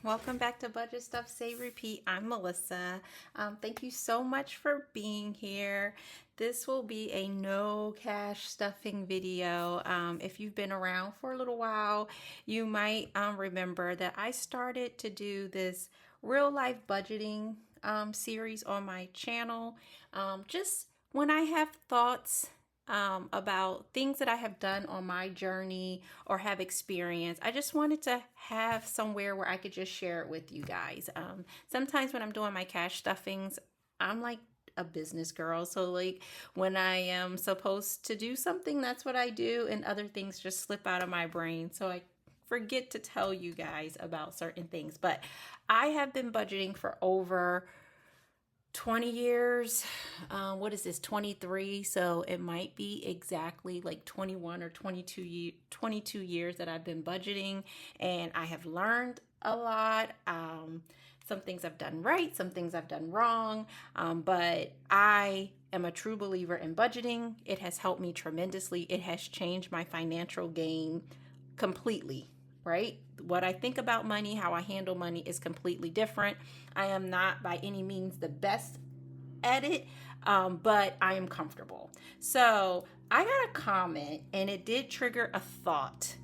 Welcome back to Budget Stuff Save Repeat. I'm Melissa. Thank you so much for being here. This will be a no cash stuffing video. If you've been around for a little while, you might remember that I started to do this real life budgeting series on my channel. Just when I have thoughts about things that I have done on my journey or have experienced. I just wanted to have somewhere where I could just share it with you guys. Sometimes when I'm doing my cash stuffings, I'm like a business girl. So like when I am supposed to do something, that's what I do. And other things just slip out of my brain. So I forget to tell you guys about certain things. But I have been budgeting for over 20 years. What is this, 23? So it might be exactly like 21 or 22 years that I've been budgeting, and I have learned a lot. Some things I've done right, some things I've done wrong, but I am a true believer in budgeting. It has helped me tremendously. It has changed my financial game completely. Right? What I think about money, how I handle money is completely different. I am not by any means the best at it, but I am comfortable. So I got a comment and it did trigger a thought.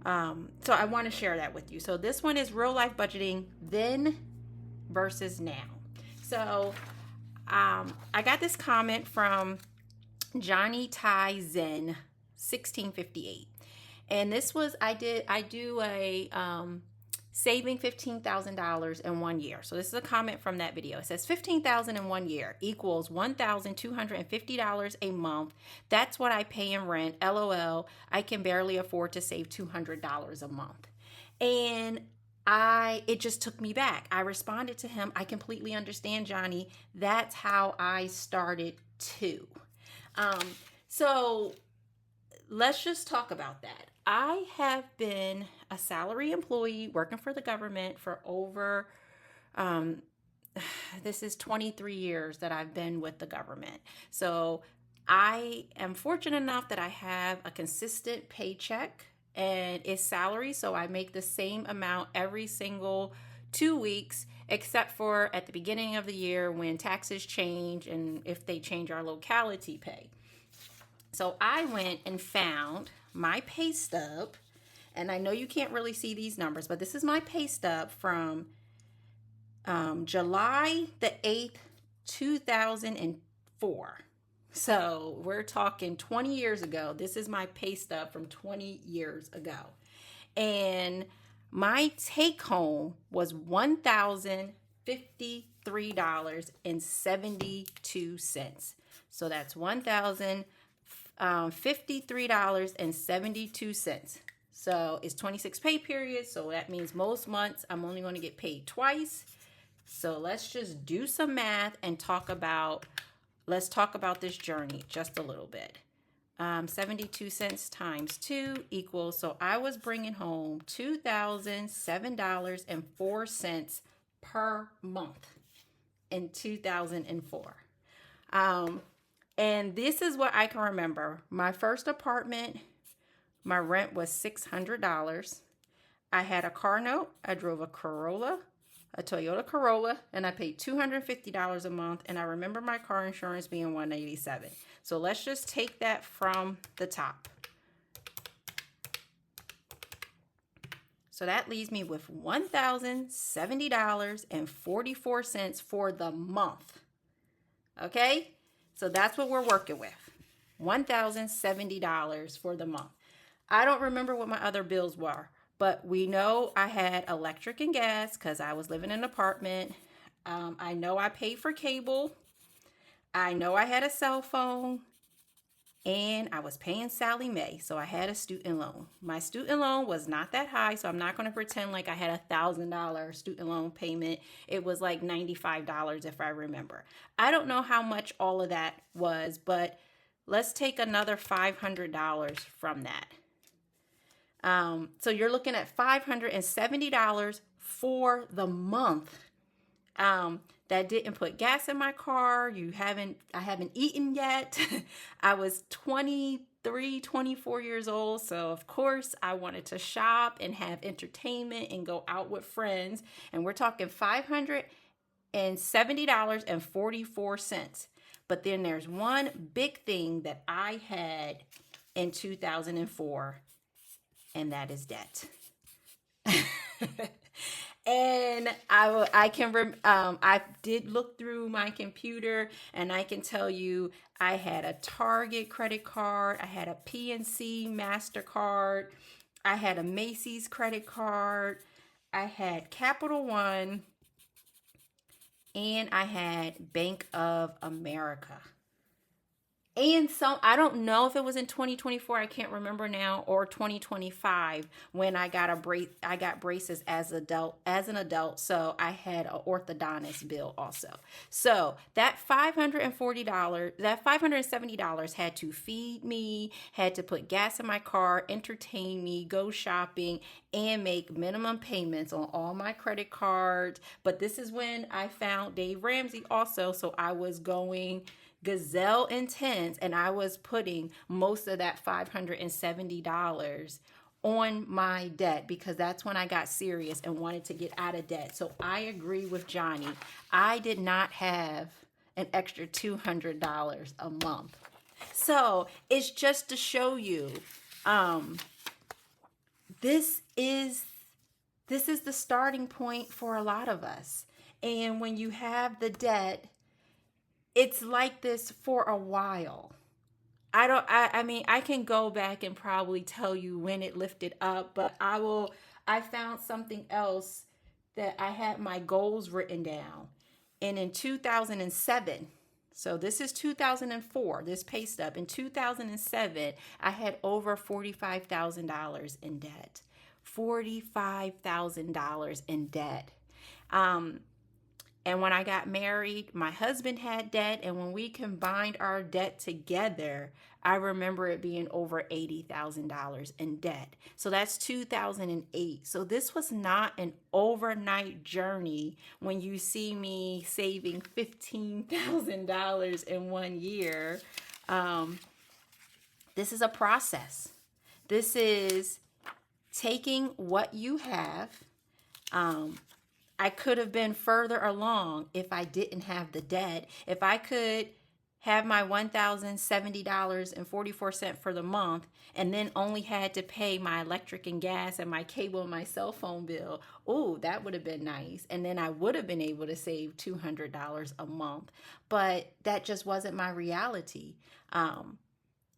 So I want to share that with you. So this one is real life budgeting then versus now. So I got this comment from Johnny Tai Zen 1658. And this was, I do a saving $15,000 in 1 year. So this is a comment from that video. It says $15,000 in 1 year equals $1,250 a month. That's what I pay in rent. LOL. I can barely afford to save $200 a month. And it just took me back. I responded to him. I completely understand, Johnny. That's how I started too. So let's just talk about that. I have been a salary employee working for the government for over, this is 23 years that I've been with the government. So I am fortunate enough that I have a consistent paycheck and it's salary. So I make the same amount every single 2 weeks, except for at the beginning of the year when taxes change and if they change our locality pay. So I went and found my pay stub, and I know you can't really see these numbers, but this is my pay stub from July the 8th, 2004. So we're talking 20 years ago. This is my pay stub from 20 years ago. And my take home was $1,053.72. So that's $1,053.72. So it's 26 pay periods. So that means most months I'm only going to get paid twice. So let's just do some math and let's talk about this journey just a little bit. 72 cents times 2 equals, so I was bringing home $2,007.04 per month in 2004. And this is what I can remember. My first apartment, my rent was $600. I had a car note. I drove a Toyota Corolla, and I paid $250 a month. And I remember my car insurance being $187. So let's just take that from the top. So that leaves me with $1,070.44 for the month. Okay? So that's what we're working with. $1,070 for the month. I don't remember what my other bills were, but we know I had electric and gas because I was living in an apartment. I know I paid for cable. I know I had a cell phone. And I was paying Sally Mae, so I had a student loan. My student loan was not that high, so I'm not going to pretend like I had $1,000 student loan payment. It was like $95 if I remember. I don't know how much all of that was, but let's take another $500 from that. So you're looking at $570 for the month. That didn't put gas in my car. I haven't eaten yet. I was 20 24 years old. So of course I wanted to shop and have entertainment and go out with friends. And we're talking $570.44. But then there's one big thing that I had in 2004, and that is debt. And I did look through my computer, and I can tell you I had a Target credit card, I had a PNC MasterCard, I had a Macy's credit card, I had Capital One, and I had Bank of America. And so I don't know if it was in 2024, I can't remember now, or 2025 when I got braces as an adult. So I had an orthodontist bill also. So that $570 had to feed me, had to put gas in my car, entertain me, go shopping, and make minimum payments on all my credit cards. But this is when I found Dave Ramsey also. So I was going gazelle intense, and I was putting most of that $570 on my debt, because that's when I got serious and wanted to get out of debt. So I agree with Johnny. I did not have an extra $200 a month. So it's just to show you, this is the starting point for a lot of us. And when you have the debt, it's like this for a while. I mean, I can go back and probably tell you when it lifted up, but I found something else that I had my goals written down. And in 2007, so this is 2004, this pay stub. In 2007, I had over $45,000 in debt. $45,000 in debt. And when I got married, my husband had debt. And when we combined our debt together, I remember it being over $80,000 in debt. So that's 2008. So this was not an overnight journey when you see me saving $15,000 in 1 year. This is a process. This is taking what you have. I could have been further along if I didn't have the debt. If I could have my $1,070.44 for the month and then only had to pay my electric and gas and my cable and my cell phone bill, oh, that would have been nice. And then I would have been able to save $200 a month. But that just wasn't my reality. And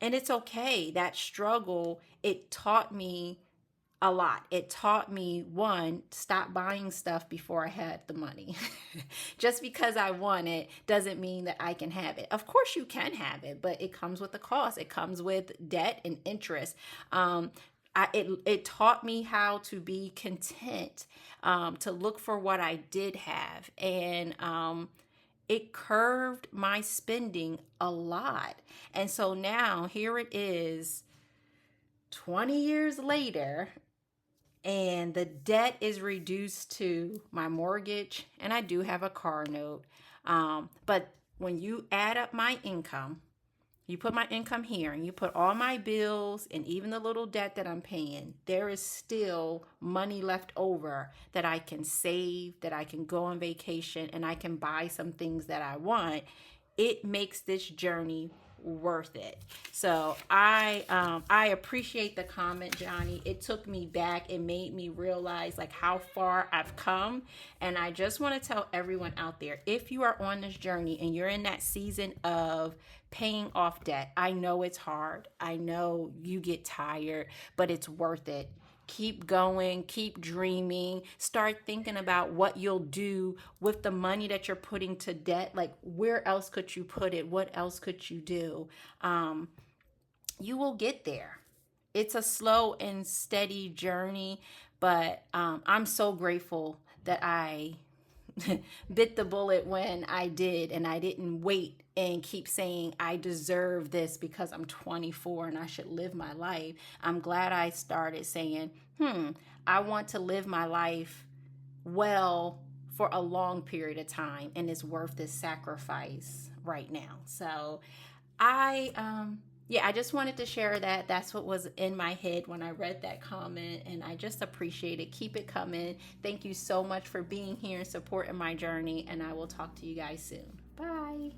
it's okay. That struggle, it taught me a lot. It taught me, one, stop buying stuff before I had the money. Just because I want it doesn't mean that I can have it. Of course you can have it, but it comes with a cost. It comes with debt and interest. It taught me how to be content, to look for what I did have. And it curved my spending a lot. And so now here it is, 20 years later, and the debt is reduced to my mortgage, and I do have a car note. But when you add up my income, you put my income here, and you put all my bills and even the little debt that I'm paying, there is still money left over that I can save, that I can go on vacation, and I can buy some things that I want. It makes this journey worth it. So I appreciate the comment, Johnny. It took me back. It made me realize like how far I've come. And I just want to tell everyone out there, if you are on this journey and you're in that season of paying off debt, I know it's hard. I know you get tired, but it's worth it. Keep going, keep dreaming, start thinking about what you'll do with the money that you're putting to debt. Like, where else could you put it? What else could you do? You will get there. It's a slow and steady journey, but I'm so grateful that I bit the bullet when I did, and I didn't wait and keep saying I deserve this because I'm 24 and I should live my life. I'm glad I started saying, I want to live my life well for a long period of time, and it's worth this sacrifice right now. So I Yeah, I just wanted to share that. That's what was in my head when I read that comment, and I just appreciate it. Keep it coming. Thank you so much for being here and supporting my journey, and I will talk to you guys soon. Bye.